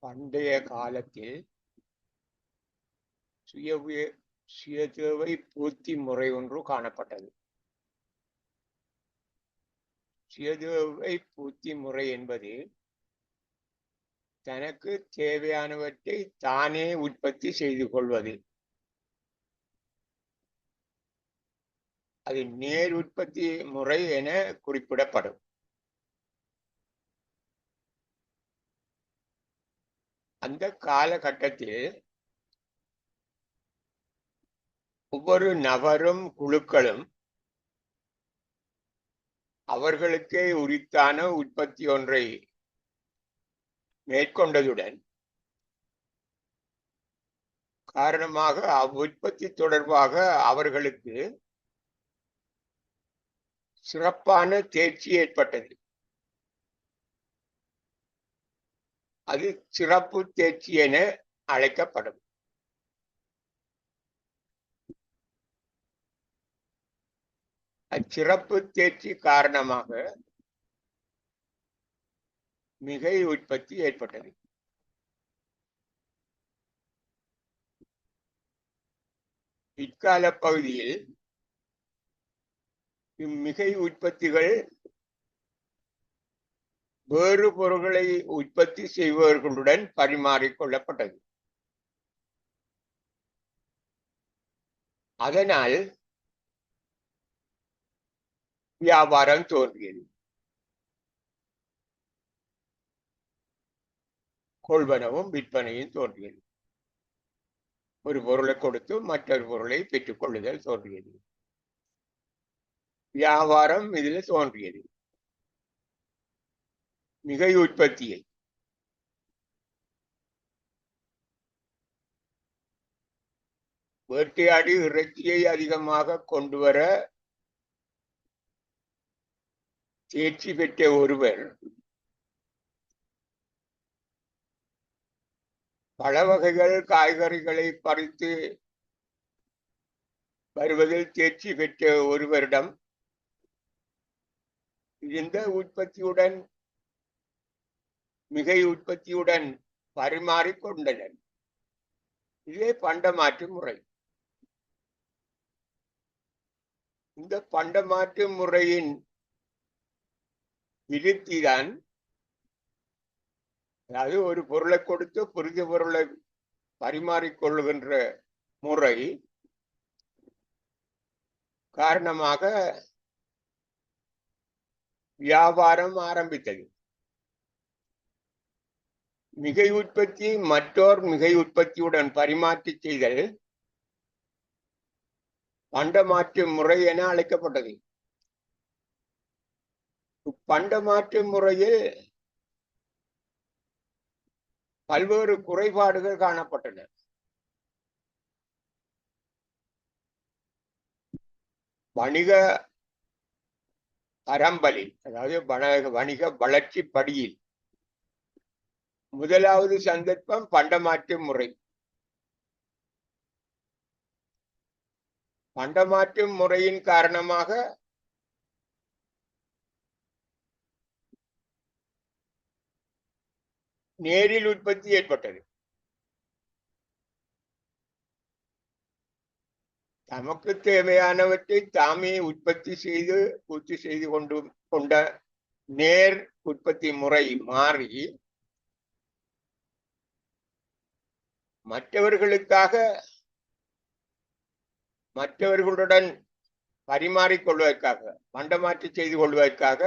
பண்டைய காலத்தில் சுயதேவை பூர்த்தி முறை ஒன்று காணப்பட்டது. சுயதேவை பூர்த்தி முறை என்பது தனக்கு தேவையானவற்றை தானே உற்பத்தி செய்து கொள்வது. அது நேர் உற்பத்தி முறை என குறிப்பிடப்படும். அந்த காலகட்டத்தில் ஒவ்வொரு நபரும் குழுக்களும் அவர்களுக்கே உரித்தான உற்பத்தி ஒன்றை மேற்கொண்டதுடன் காரணமாக அவ்வுற்பத்தி தொடர்பாக அவர்களுக்கு சிறப்பான தேர்ச்சி ஏற்பட்டது. அது சிறப்பு தேர்ச்சி என அழைக்கப்படும். அச்சிறப்பு தேர்ச்சி காரணமாக மிகை உற்பத்தி ஏற்பட்டது. இக்கால பகுதியில் இம்மிகை உற்பத்திகள் வேறு பொருட்களை உற்பத்தி செய்பவர்களுடன் பரிமாறிக்கொள்ளப்பட்டது. அதனால் வியாபாரம் தோன்றியது. கொள்வனவும் விற்பனையும் தோன்றியது. ஒரு பொருளை கொடுத்து மற்றொரு பொருளை பெற்றுக் கொள்ளுதல் தோன்றியது. வியாபாரம் இதில் தோன்றியது. மிகை உற்பத்தியை வேட்டையாடி இறைச்சியை அதிகமாக கொண்டு வர தேர்ச்சி பெற்ற ஒருவர் பல வகைகள் காய்கறிகளை பறித்து வருவதில் தேர்ச்சி பெற்ற ஒருவரிடம் இந்த உற்பத்தியுடன் மிகை உற்பத்தியுடன் பரிமாறிக்கொண்டனர். இதே பண்டமாற்று முறை. இந்த பண்டமாற்று முறையின் விருத்திதான், அதாவது ஒரு பொருளை கொடுத்து புதிய பொருளை பரிமாறிக்கொள்ளுகின்ற முறை காரணமாக வியாபாரம் ஆரம்பித்தது. மிகை உற்பத்தி மற்றோர் மிகை உற்பத்தியுடன் பரிமாற்றி செய்தல் பண்டமாற்று முறை என அழைக்கப்பட்டது. பண்டமாற்று முறையில் பல்வேறு குறைபாடுகள் காணப்பட்டன. வணிக பரம்பலில், அதாவது வணிக வளர்ச்சி படியில் முதலாவது சந்தர்ப்பம் பண்டமாற்று முறை. பண்டமாற்று முறையின் காரணமாக நேரில் உற்பத்தி ஏற்பட்டது. தமக்கு தேவையானவற்றை தாமே உற்பத்தி செய்து பூர்த்தி செய்து கொண்ட நேர் உற்பத்தி முறை மாறி மற்றவர்களுடன் பரிமாறிக்கொள்வதற்காக, பண்டமாற்று செய்து கொள்வதற்காக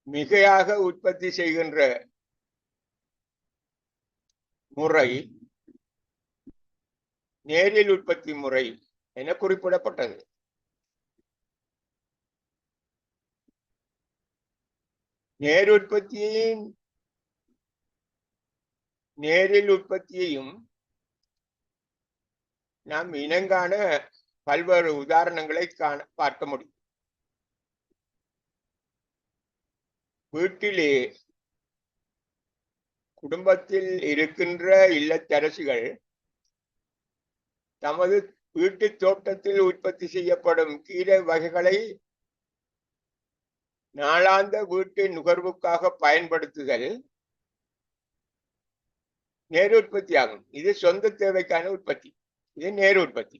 மிகையாக உற்பத்தி செய்கின்ற முறை நேரில் உற்பத்தி முறை என குறிப்பிடப்பட்டது. நேரில் உற்பத்தியையும் நாம் இனங்காண பல்வேறு உதாரணங்களை பார்க்க முடியும். வீட்டிலே குடும்பத்தில் இருக்கின்ற இல்லத்தரசிகள் தமது வீட்டு தோட்டத்தில் உற்பத்தி செய்யப்படும் கீரை வகைகளை நாளாந்த வீட்டு நுகர்வுக்காக பயன்படுத்துதல் நேரு உற்பத்தி ஆகும். இது சொந்த தேவைக்கான உற்பத்தி. இது நேரு உற்பத்தி.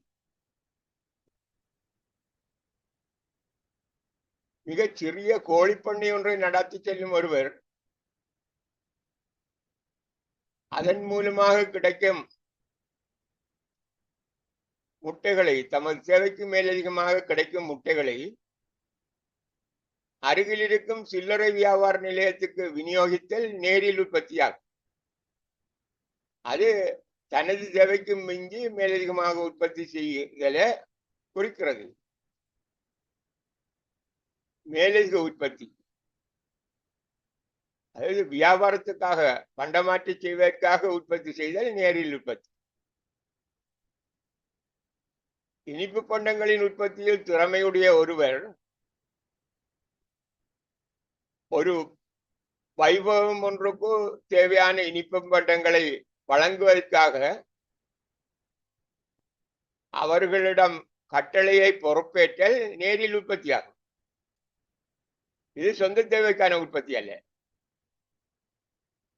மிகச் சிறிய கோழிப்பண்ணை ஒன்றை நடத்தி செல்லும் ஒருவர் அதன் மூலமாக கிடைக்கும் முட்டைகளை, தமது தேவைக்கு மேலதிகமாக கிடைக்கும் முட்டைகளை அருகில் இருக்கும் சில்லறை வியாபார நிலையத்துக்கு விநியோகித்தல் நேரில் உற்பத்தியாகும். அது தனது தேவைக்கு மிஞ்சி மேலதிகமாக உற்பத்தி செய்தலை குறிக்கிறது. மேலதிக உற்பத்தி அதாவது வியாபாரத்துக்காக பண்டமாற்றி செய்வதற்காக உற்பத்தி செய்தல் நேரில் உற்பத்தி. இனிப்பு பண்டங்களின் உற்பத்தியில் திறமையுடைய ஒருவர் ஒரு வைபவம் ஒன்றுக்கு தேவையான இனிப்பு பண்டங்களை வழங்குவதற்காக அவர்களிடம் கட்டளையை பொறுப்பேற்றல் நேரில் உற்பத்தியாகும். இது சொந்த தேவைக்கான உற்பத்தி அல்ல.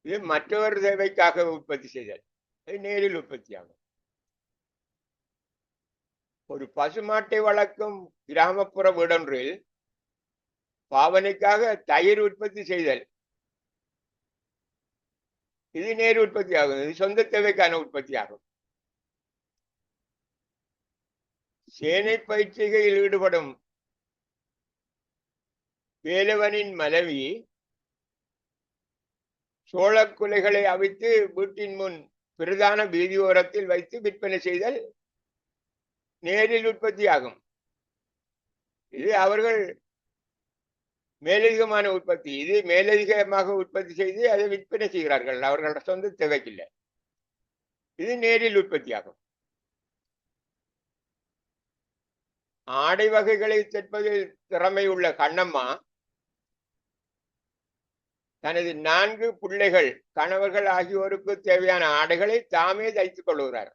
இது மற்றவர் தேவைக்காக உற்பத்தி செய்தல். இது நேரில் உற்பத்தியாகும். ஒரு பசுமாட்டை வளர்க்கும் கிராமப்புற வீடொன்றில் பாவனைக்காக தயிர் உற்பத்தி செய்தல். இது நேரு உற்பத்தி ஆகும். இது சொந்த தேவைக்கான உற்பத்தி ஆகும். சேனை பயிற்சிகையில் ஈடுபடும் வேலவனின் மனைவி சோளக்குலைகளை அவித்து வீட்டின் முன் பிரதான வீதியோரத்தில் வைத்து விற்பனை செய்தல் நேரில் உற்பத்தி ஆகும். இது அவர்கள் மேலதிகமான உற்பத்தி. இது மேலதிகமாக உற்பத்தி செய்து அதை விற்பனை செய்கிறார்கள், அவர்களோட சொந்த தேவைக்கில்லை. இது நேரில் உற்பத்தி ஆகும். ஆடை வகைகளை தைப்பதில் திறமை உள்ள கண்ணம்மா தனது 4 பிள்ளைகள், கணவர்கள் ஆகியோருக்கு தேவையான ஆடைகளை தாமே தைத்துக் கொள்கிறார்.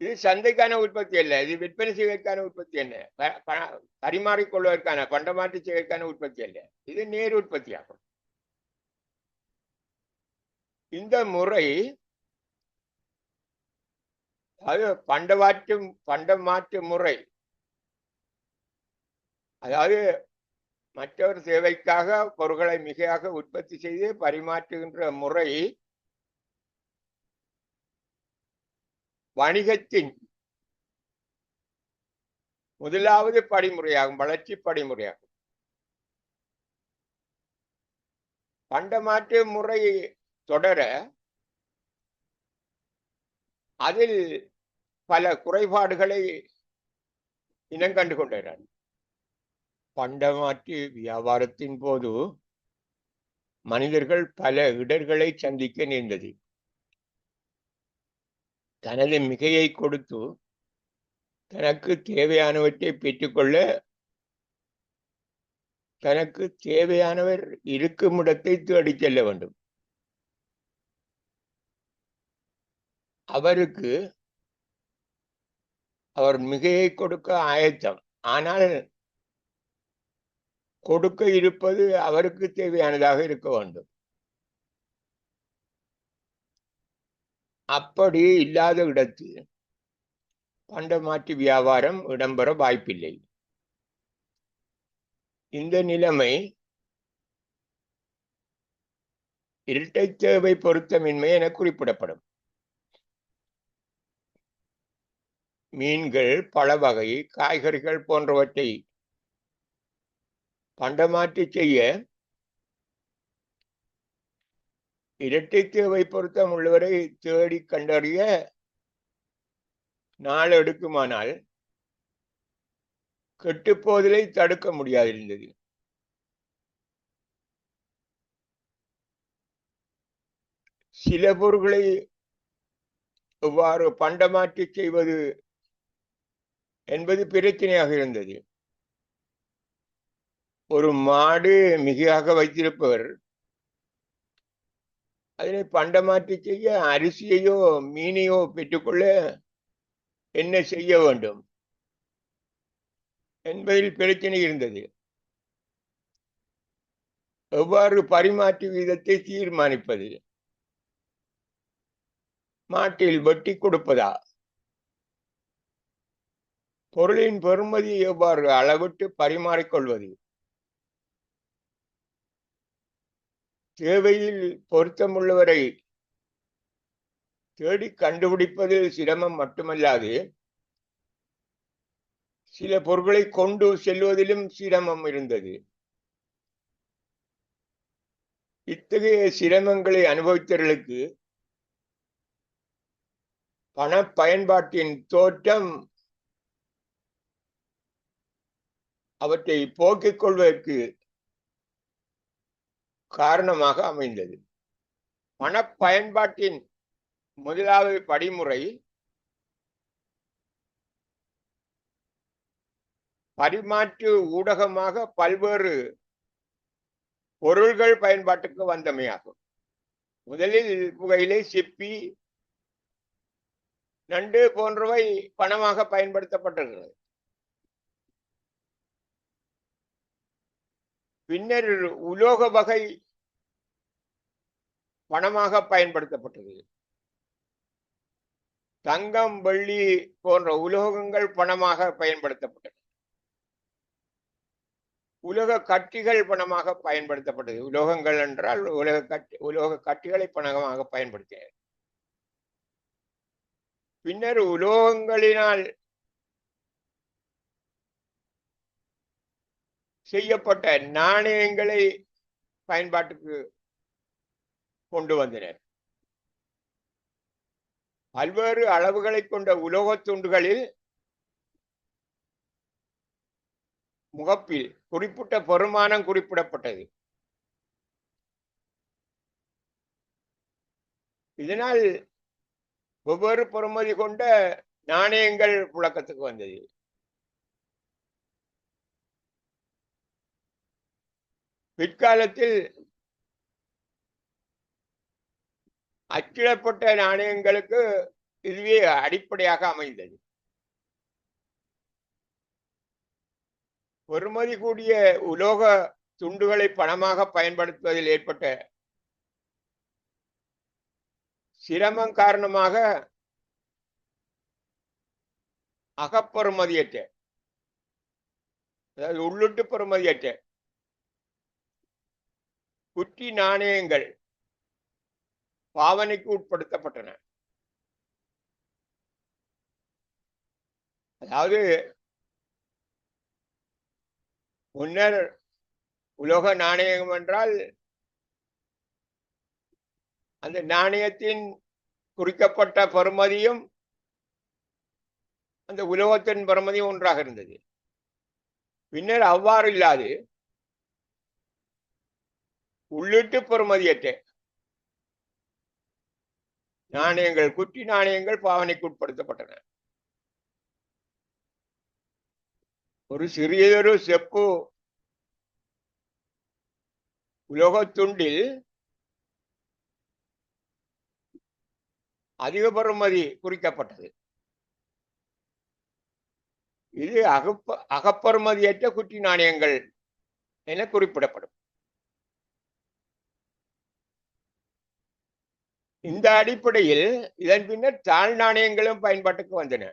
இது சந்தைக்கான உற்பத்தி அல்ல, இது விற்பனை செய்வதற்கான உற்பத்தி அல்ல, பரிமாறிக்கொள்வதற்கான பண்டமாற்றி செய்வதற்கான உற்பத்தி அல்ல. இது நேர் உற்பத்தி ஆகும். இந்த முறை அது பண்டமாற்று முறை, அதாவது மற்றவர் சேவைக்காக பொருட்களை மிகையாக உற்பத்தி செய்து பரிமாற்றுகின்ற முறை வணிகத்தின் முதலாவது படிமுறையாகும், வளர்ச்சி படிமுறையாகும். பண்டமாற்று முறை தொடர அதில் பல குறைபாடுகளை இனங்கண்டு கொண்டார். பண்டமாற்று வியாபாரத்தின் போது மனிதர்கள் பல இடர்களை சந்திக்க நேர்ந்தது. தனது மிகையை கொடுத்து தனக்கு தேவையானவற்றை பெற்றுக்கொள்ள தனக்கு தேவையானவர் இருக்கும் இடத்தை தேடிச் செல்ல வேண்டும். அவருக்கு அவர் மிகையை கொடுக்க ஆயத்தம், ஆனால் கொடுக்க இருப்பது அவருக்கு தேவையானதாக இருக்க வேண்டும். அப்படி இல்லாத இடத்தில் பண்டமாற்று வியாபாரம் இடம்பெற வாய்ப்பில்லை. இந்த நிலைமை இரட்டை தேவை பொருத்தமின்மை என குறிப்பிடப்படும். மீன்கள், பழ வகை, காய்கறிகள் போன்றவற்றை பண்டமாற்றி செய்ய இரட்டை தேவை பொருத்தம் உள்ளவரை தேடி கண்டறிய நாள் எடுக்குமானால் கெட்டுப்போதலை தடுக்க முடியாதிருந்தது. சில பொருட்களை எவ்வாறு பண்டமாற்றி செய்வது என்பது பிரச்சனையாக இருந்தது. ஒரு மாடு மிகையாக வைத்திருப்பவர் அதனை பண்டமாற்றி செய்ய அரிசியையோ மீனையோ பெற்றுக்கொள்ள என்ன செய்ய வேண்டும் என்பதில் பிரச்சனை இருந்தது. எவ்வாறு பரிமாற்று வீதத்தை தீர்மானிப்பது? மாட்டில் வெட்டி கொடுப்பதா? பொருளின் பெறுமதியை எவ்வாறு அளவிட்டு பரிமாறிக்கொள்வது? தேவையில் பொருத்தமுள்ளவரை தேடி கண்டுபிடிப்பதில் சிரமம் மட்டுமல்லாது சில பொருட்களை கொண்டு செல்வதிலும் சிரமம் இருந்தது. இத்தகைய சிரமங்களை அனுபவித்தவர்களுக்கு பண பயன்பாட்டின் தோற்றம் அவற்றை போக்கிக் கொள்வதற்கு காரணமாக அமைந்தது. பண பயன்பாட்டின் முதலாவது படிமுறை பரிமாற்று ஊடகமாக பல்வேறு பொருள்கள் பயன்பாட்டுக்கு வந்தமையாகும். முதலில் புகையிலை, சிப்பி, நண்டு போன்றவை பணமாக பயன்படுத்தப்பட்டிருக்கிறது. பின்னர் உலோக வகை பணமாக பயன்படுத்தப்பட்டது. தங்கம், வெள்ளி போன்ற உலோகங்கள் பணமாக பயன்படுத்தப்பட்டது. உலோக கட்டிகள் பணமாக பயன்படுத்தப்பட்டது. உலோகங்கள் என்றால் உலோக கட்டிகளை பணமாக பயன்படுத்தின. பின்னர் உலோகங்களினால் செய்யப்பட்ட நாணயங்களை பயன்பாட்டுக்கு கொண்டு வந்தனர். பல்வேறு அளவுகளை கொண்ட உலோகத் துண்டுகளில் முகப்பில் குறிப்பிட்ட பெருமானம் குறிப்பிடப்பட்டது. இதனால் வெவ்வேறு பெறுமதி கொண்ட நாணயங்கள் புழக்கத்துக்கு வந்தது. பிற்காலத்தில் அச்சிடப்பட்ட நாணயங்களுக்கு இதுவே அடிப்படையாக அமைந்தது. பெறுமதி கூடிய உலோக துண்டுகளை பணமாக பயன்படுத்துவதில் ஏற்பட்ட சிரமம் காரணமாக அகப்பெறுமதியற்ற, அதாவது உள்ளிட்டு பெறுமதியற்ற குட்டி நாணயங்கள் பாவனைக்கு உட்படுத்தப்பட்டன. அதாவது முன்னர் உலோக நாணயம் என்றால் அந்த நாணயத்தின் குறிக்கப்பட்ட பெறுமதியும் அந்த உலோகத்தின் பெறுமதியும் ஒன்றாக இருந்தது. பின்னர் அவ்வாறு இல்லாது உள்ளிட்டு பெறுமதியற்ற நாணயங்கள், குட்டி நாணயங்கள் பாவனைக்கு உட்படுத்தப்பட்டன. ஒரு சிறியதொரு செப்பு உலோகத்துண்டில் அதிக பெறுமதி குறிக்கப்பட்டது. இது அகப்பெறுமதியற்ற குட்டி நாணயங்கள் என குறிப்பிடப்படும். இந்த அடிப்படையில் இதன் பின்னர் தாழ் நாணயங்களும் பயன்பாட்டுக்கு வந்தன.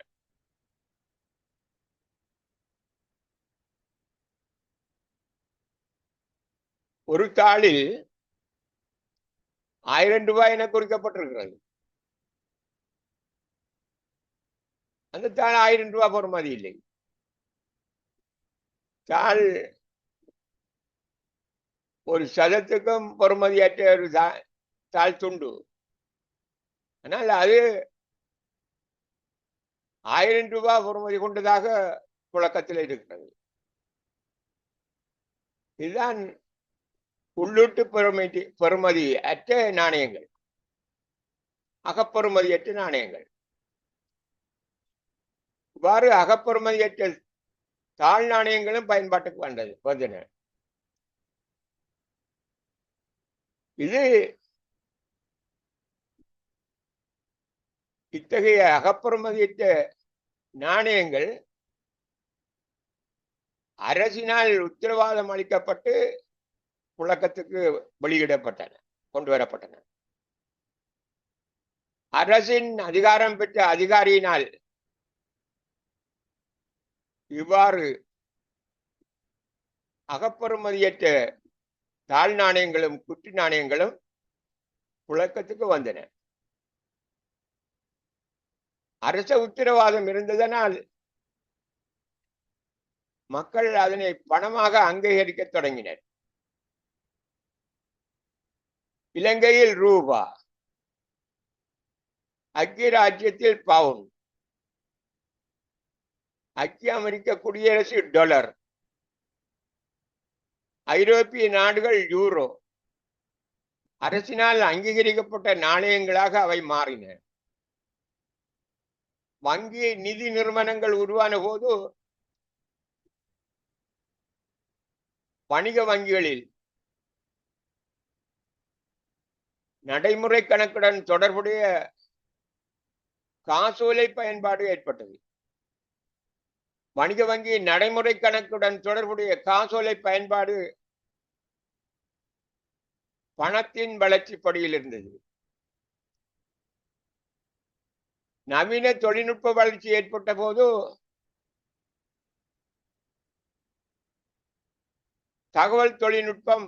ஒரு தாளில் 1000 ரூபாய் என குறிக்கப்பட்டிருக்கிறது. அந்த தாள் 1000 ரூபாய் பெறுமதி இல்லை. தாள் ஒரு சதத்துக்கும் பெறுமதியற்ற ஒரு தாள் துண்டு. ஆனால் அது 1000 ரூபாய் பெறுமதி கொண்டதாக புழக்கத்தில் இருக்கிறது. இதுதான் உள்ளிட்டு பெறுமதி அற்ற நாணயங்கள், அகப்பெறுமதியற்ற நாணயங்கள். இவ்வாறு அகப்பெறுமதியற்ற தாழ் நாணயங்களும் பயன்பாட்டுக்கு வந்தன. இது இத்தகைய அகப்பெறுமதியற்ற நாணயங்கள் அரசினால் உத்தரவாதம் அளிக்கப்பட்டு புழக்கத்துக்கு வெளியிடப்பட்டன, கொண்டு வரப்பட்டன. அரசின் அதிகாரம் பெற்ற அதிகாரியினால் இவ்வாறு அகப்பெறுமதியற்ற தாழ் நாணயங்களும் குட்டி நாணயங்களும் புழக்கத்துக்கு வந்தன. அரச உத்தரவாதம் இருந்ததனால் மக்கள் அதனை பணமாக அங்கீகரிக்க தொடங்கினர். இலங்கையில் ரூபா, ஐக்கிய ராஜ்யத்தில் பவுண்ட், ஐக்கிய அமெரிக்க குடியரசு டாலர், ஐரோப்பிய நாடுகள் யூரோ அரசினால் அங்கீகரிக்கப்பட்ட நாணயங்களாக அவை மாறின. வங்கி நிதி நிறுவனங்கள் உருவான போது வணிக வங்கிகளில் நடைமுறை கணக்குடன் தொடர்புடைய காசோலை பயன்பாடு ஏற்பட்டது. வணிக வங்கி நடைமுறை கணக்குடன் தொடர்புடைய காசோலை பயன்பாடு பணத்தின் வளர்ச்சி படியில் இருந்தது. நவீன தொழில்நுட்ப வளர்ச்சி ஏற்பட்ட போது தகவல் தொழில்நுட்பம்,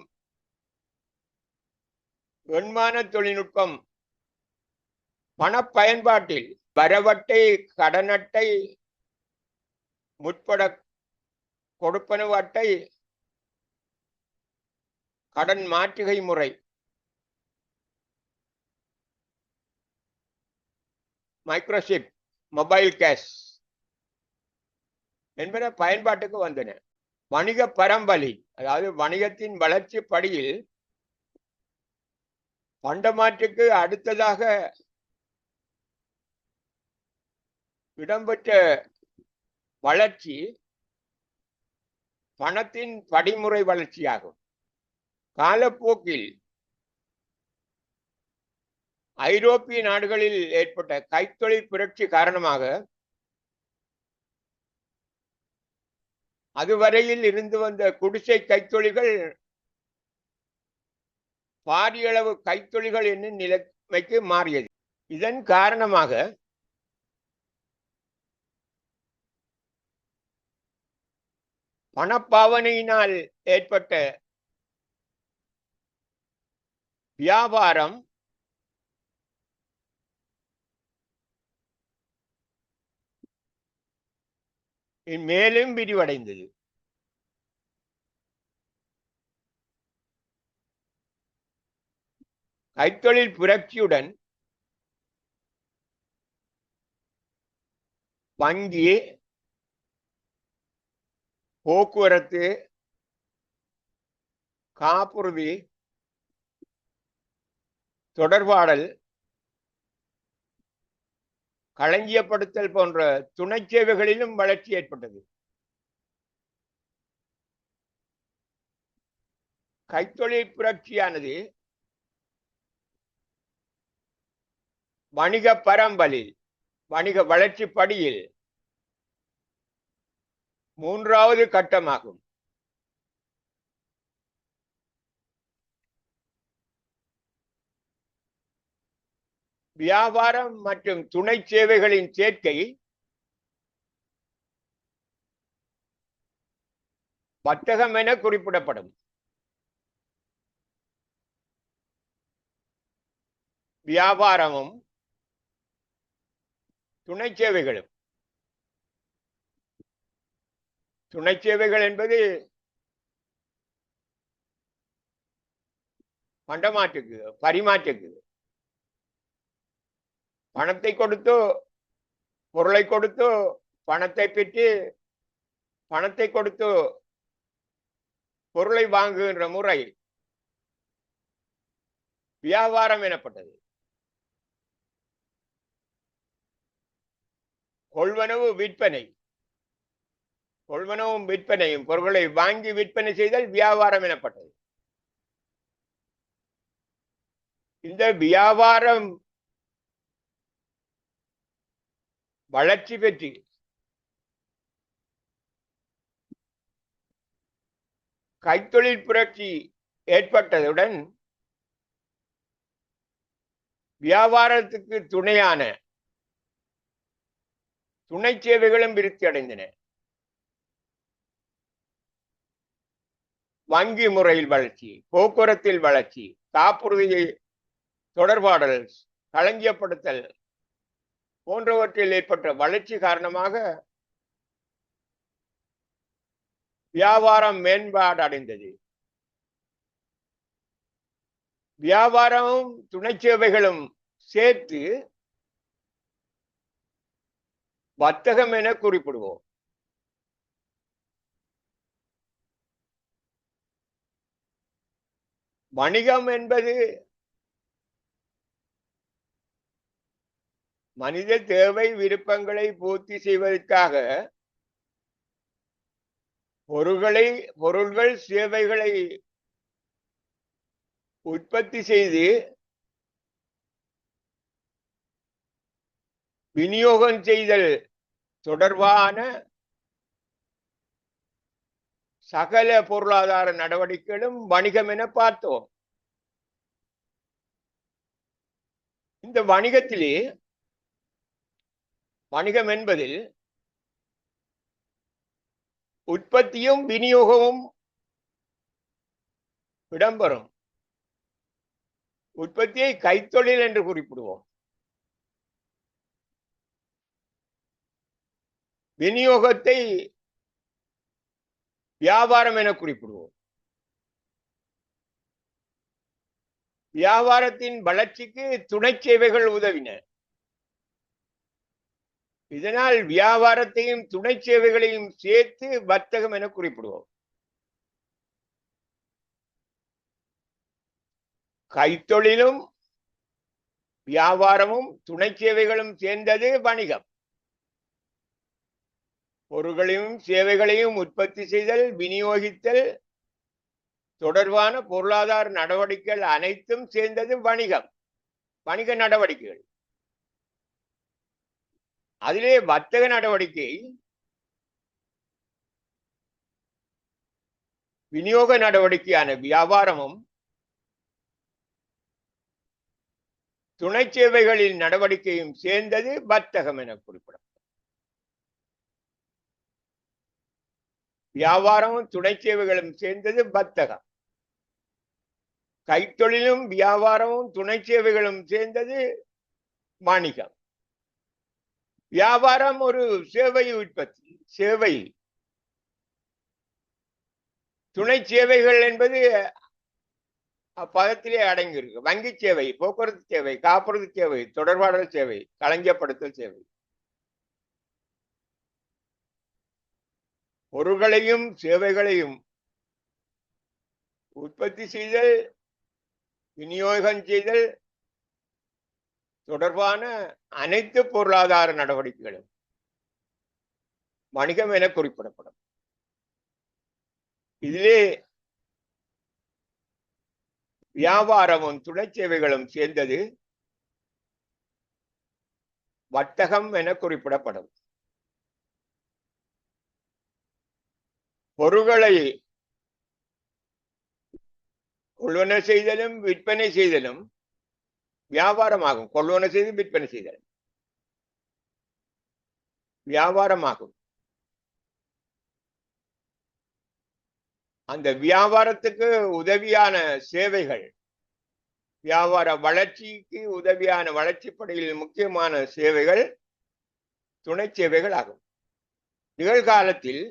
எண்மான தொழில்நுட்பம் பண பயன்பாட்டில் வரவட்டை, கடனட்டை, முற்பட கொடுப்பனவு அட்டை, கடன் மாற்றுகை முறை, மைக்ரோசிப், மொபைல் கேஷ் என்பன பயன்பாட்டுக்கு வந்தன. வணிக பரம்பலி, அதாவது வணிகத்தின் வளர்ச்சி படியில் பண்டமாற்றுக்கு அடுத்ததாக இடம்பெற்ற வளர்ச்சி பணத்தின் படிமுறை வளர்ச்சியாகும். காலப்போக்கில் ஐரோப்பிய நாடுகளில் ஏற்பட்ட கைத்தொழில் புரட்சி காரணமாக அதுவரையில் இருந்து வந்த குடிசை கைத்தொழில்கள் பாரியளவு கைத்தொழில்கள் என்னும் நிலைமைக்கு மாறியது. இதன் காரணமாக பணப்பாவனையினால் ஏற்பட்ட வியாபாரம் மேலும் விரிவடைந்தது. கைத்தொழில் புரட்சியுடன் வங்கி, போக்குவரத்து, காப்புறுதி, தொடர்பாடல், களஞ்சியப்படுத்தல் போன்ற துணை சேவைகளிலும் வளர்ச்சி ஏற்பட்டது. கைத்தொழில் புரட்சியானது வணிக பரம்பலில், வணிக வளர்ச்சி படியில் மூன்றாவது கட்டமாகும். வியாபாரம் மற்றும் துணை சேவைகளின் சேர்க்கை வர்த்தகம் என குறிப்பிடப்படும். வியாபாரமும் துணை சேவைகளும், துணை சேவைகள் என்பது பண்டமாற்றுக்கு, பரிமாற்றுக்கு, பணத்தை கொடுத்து பொருளை கொடுத்து பணத்தை பெற்று பணத்தை கொடுத்து பொருளை வாங்குகின்ற முறை வியாபாரம் எனப்பட்டது. கொள்வனவு விற்பனை, கொள்வனவும் விற்பனையும், பொருட்களை வாங்கி விற்பனை செய்தல் வியாபாரம் எனப்பட்டது. இந்த வியாபாரம் வளர்ச்சி பெற்று கைத்தொழில் புரட்சி ஏற்பட்டதுடன் வியாபாரத்துக்கு துணையான துணை சேவைகளும் விருத்தி அடைந்தன. வங்கி முறையில் வளர்ச்சி, போக்குவரத்தில் வளர்ச்சி, காப்புறுதி தொடர்பாடல், களஞ்சியப்படுத்தல் போன்றவற்றில் ஏற்பட்ட வளர்ச்சி காரணமாக வியாபாரம் மேம்பாடு அடைந்தது. வியாபாரமும் துணை சேவைகளும் சேர்த்து வர்த்தகம் என குறிப்பிடுவோம். வணிகம் என்பது மனித தேவை விருப்பங்களை பூர்த்தி செய்வதற்காக பொருள்கள் சேவைகளை உற்பத்தி செய்து விநியோகம் செய்தல் தொடர்பான சகல பொருளாதார நடவடிக்கைகளும் வணிகம் என பார்த்தோம். இந்த வணிகத்திலே வணிகம் என்பதில் உற்பத்தியும் விநியோகமும் இடம்பெறும். உற்பத்தியை கைத்தொழில் என்று குறிப்பிடுவோம். விநியோகத்தை வியாபாரம் என குறிப்பிடுவோம். வியாபாரத்தின் வளர்ச்சிக்கு துணை சேவைகள் உதவின. இதனால் வியாபாரத்தையும் துணை சேவைகளையும் சேர்த்து வர்த்தகம் என குறிப்பிடுவோம். கைத்தொழிலும் வியாபாரமும் துணை சேவைகளும் சேர்ந்தது வணிகம். பொருள்களையும் சேவைகளையும் உற்பத்தி செய்தல், விநியோகித்தல் தொடர்பான பொருளாதார நடவடிக்கைகள் அனைத்தும் சேர்ந்தது வணிகம், வணிக நடவடிக்கைகள். அதிலே வர்த்தக நடவடிக்கை விநியோக நடவடிக்கையான வியாபாரமும் துணை சேவைகளின் நடவடிக்கையும் சேர்ந்தது வர்த்தகம் என குறிப்பிடும். வியாபாரமும் துணை சேவைகளும் சேர்ந்தது வர்த்தகம். கைத்தொழிலும் வியாபாரமும் துணை சேவைகளும் சேர்ந்தது வணிகம். வியாபாரம் ஒரு சேவை உற்பத்தி, சேவை. துணை சேவைகள் என்பது அப்பதத்திலே அடங்கியிருக்கு. வங்கி சேவை, போக்குவரத்து சேவை, காப்புறுதி சேவை, தொடர்பாடல் சேவை, களஞ்சியப்படுத்தல் சேவை. பொருள்களையும் சேவைகளையும் உற்பத்தி செய்தல், விநியோகம் செய்தல் தொடர்பான அனைத்து பொருளாதார நடவடிக்கைகளும் வணிகம் என குறிப்பிடப்படும். இதிலே வியாபாரமும் துணை சேவைகளும் சேர்ந்தது வர்த்தகம் என குறிப்பிடப்படும். பொருள்களை கொள்வன செய்தலும் விற்பனை செய்தலும் வியாபாரமாகும். கொள்வன செய்து விற்பனை செய்தல் வியாபாரமாகும். அந்த வியாபாரத்துக்கு உதவியான சேவைகள், வியாபார வளர்ச்சிக்கு உதவியான வளர்ச்சிப்படையில் முக்கியமான சேவைகள் துணை சேவைகள் ஆகும். நிகழ்காலத்தில்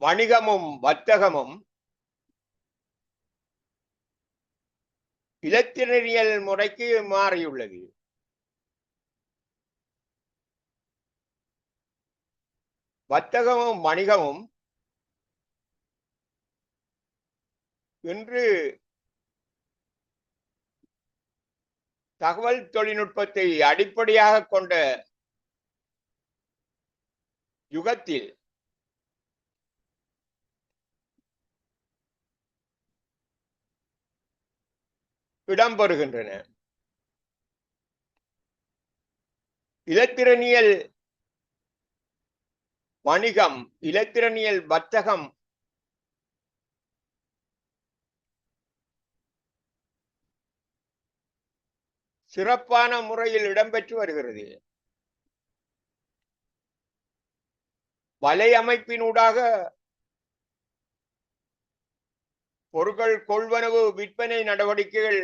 வணிகமும் வர்த்தகமும் இலத்திரனியல் முறைக்கு மாறியுள்ளது. வர்த்தகமும் வணிகமும் இன்று தகவல் தொழில்நுட்பத்தை அடிப்படையாக கொண்ட யுகத்தில் இடம்பெறுகின்றன. இலத்திரனியல் வணிகம், இலத்திரனியல், வர்த்தகம் சிறப்பான முறையில் இடம்பெற்று வருகிறது. வலையமைப்பினூடாக பொருட்கள் கொள்வனவு விற்பனை நடவடிக்கைகள்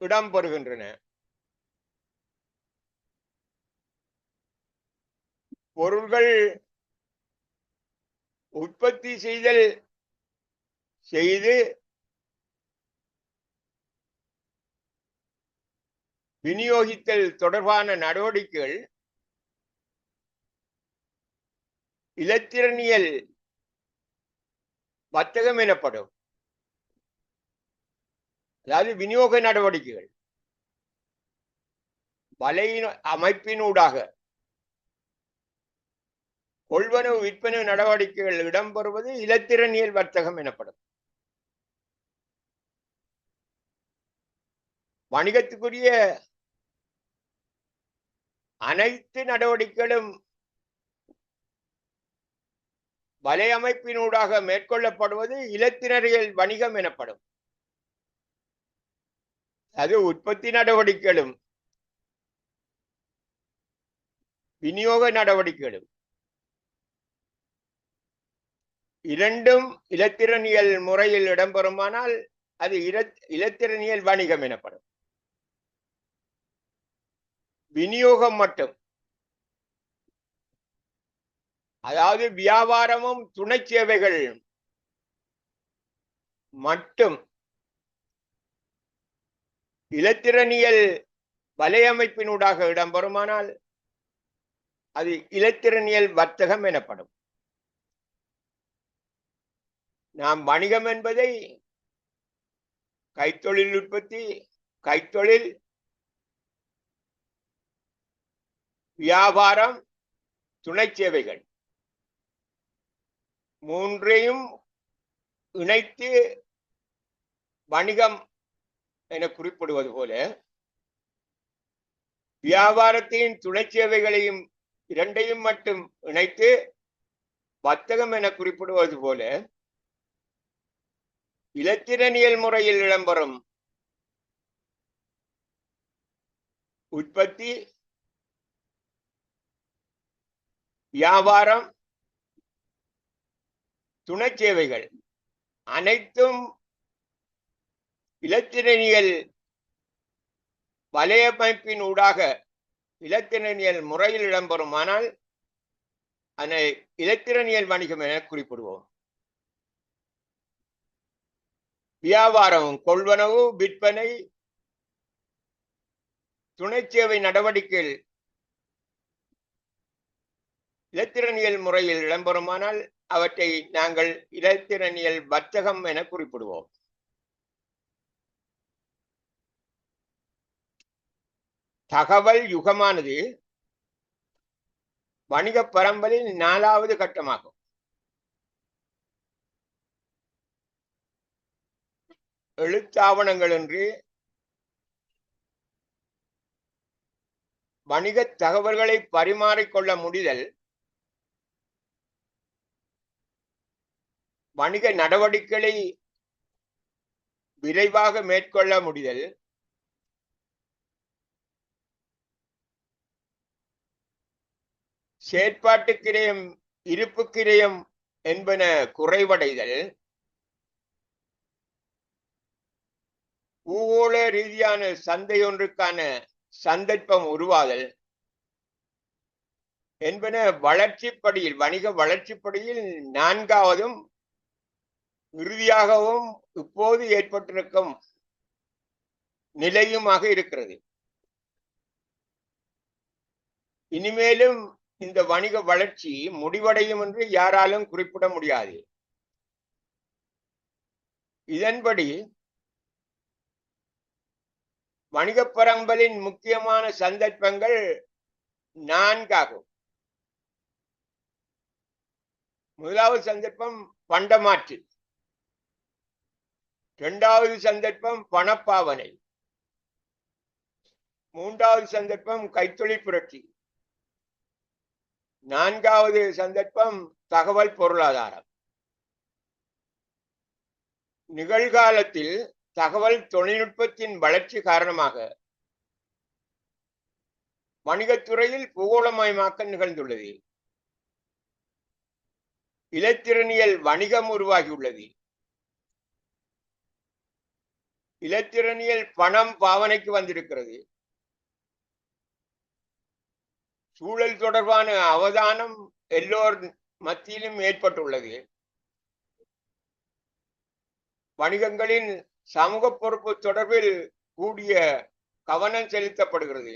இடம்பெறுகின்றன. பொருட்கள் உற்பத்தி செய்து விநியோகித்தல் தொடர்பான நடவடிக்கைகள் இலத்திரனியல் வர்த்தகம் எனப்படும். அதாவது விநியோக நடவடிக்கைகள் வலை அமைப்பினூடாக கொள்வனவு விற்பனை நடவடிக்கைகள் இடம்பெறுவது இலத்திரனியல் வர்த்தகம் எனப்படும். வணிகத்துக்குரிய அனைத்து நடவடிக்கைகளும் வலையமைப்பினூடாக மேற்கொள்ளப்படுவது இலத்திரனியல் வணிகம் எனப்படும். அது உற்பத்தி நடவடிக்கைகளும் விநியோக நடவடிக்கைகளும் இரண்டும் இலத்திரனியல் முறையில் இடம்பெறுமானால் அது இலத்திரனியல் வணிகம் எனப்படும். விநியோகம் மட்டும், அதாவது வியாபாரமும் துணை சேவைகள் மட்டும் இலத்திரனியல் வலையமைப்பினூடாக இடம்பெறுமானால் அது இலத்திரனியல் வர்த்தகம் எனப்படும். நாம் வணிகம் என்பதை கைத்தொழில் உற்பத்தி, கைத்தொழில், வியாபாரம், துணை சேவைகள் மூன்றையும் இணைத்து வணிகம் என குறிப்பிடுவது போல, வியாபாரத்தையும் துணை சேவைகளையும் இரண்டையும் மட்டும் இணைத்து வர்த்தகம் என குறிப்பிடுவது போல, இலத்திரனியல் முறையில் இடம்பெறும் உற்பத்தி, வியாபாரம், துணை சேவைகள் அனைத்தும் இலத்திரனியல் வலையமைப்பின் ஊடாக இலத்திரனியல் முறையில் இடம்பெறுமானால் அதனை இலத்திரனியல் வணிகம் என குறிப்பிடுவோம். வியாபாரம், கொள்வனவு, விற்பனை, துணை சேவை நடவடிக்கைகள் இலத்திரனியல் முறையில் இடம்பெறுமானால் அவற்றை நாங்கள் இலத்திரனியல் வர்த்தகம் என குறிப்பிடுவோம். தகவல் யுகமானது வணிக பரம்பலின் 4வது கட்டமாகும். எழுத்தாவணங்கள் என்று வணிக தகவல்களை பரிமாறிக்கொள்ள முடிதல், வணிக நடவடிக்கைகளை விரைவாக மேற்கொள்ள முடிதல், செயற்பாட்டு கிரயம், இருப்பு கிரயம் என்பன குறைவடைதல், பூகோள ரீதியான சந்தை ஒன்றுக்கான சந்தர்ப்பம் உருவாதல் என்பன வளர்ச்சிப்படியில், வணிக வளர்ச்சிப்படியில் 4வதும் இறுதியாகவும் இப்போது ஏற்பட்டிருக்கும் நிலையுமாக இருக்கிறது. இனிமேலும் இந்த வணிக வளர்ச்சி முடிவடையும் என்று யாராலும் குறிப்பிட முடியாது. இதன்படி வணிக பரம்பலின் முக்கியமான சந்தர்ப்பங்கள் 4 ஆகும். முதலாவது சந்தர்ப்பம் பண்டமாற்று, 2வது சந்தர்ப்பம் பணப்பாவனை, 3வது சந்தர்ப்பம் கைத்தொழில் புரட்சி, நான்காவது சந்தர்ப்பம் தகவல் பொருளாதாரம். நிகழ்காலத்தில் தகவல் தொழில்நுட்பத்தின் வளர்ச்சி காரணமாக வணிகத்துறையில் பூகோளமயமாக்கல் நிகழ்ந்துள்ளது. இலத்திரனியல் வணிகம் உருவாகியுள்ளது. இலத்திரனியல் பணம் பாவனைக்கு வந்திருக்கிறது. சூழல் தொடர்பான அவதானம் எல்லோர் மத்தியிலும் ஏற்பட்டுள்ளது. வணிகங்களின் சமூக பொறுப்பு தொடர்பில் கூடிய கவனம் செலுத்தப்படுகிறது.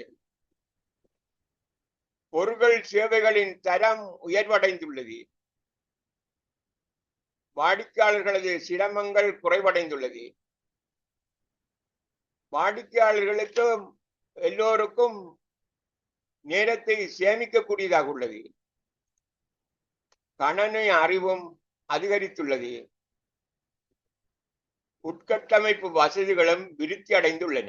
பொருட்கள் சேவைகளின் தரம் உயர்வடைந்துள்ளது. வாடிக்கையாளர்களது சிரமங்கள் குறைவடைந்துள்ளது. வாடிக்கையாளர்களுக்கும் எல்லோருக்கும் நேரத்தை சேமிக்கக்கூடியதாக உள்ளது. கணனி அறிவும் அதிகரித்துள்ளது. உட்கட்டமைப்பு வசதிகளும் விருத்தி அடைந்துள்ளன.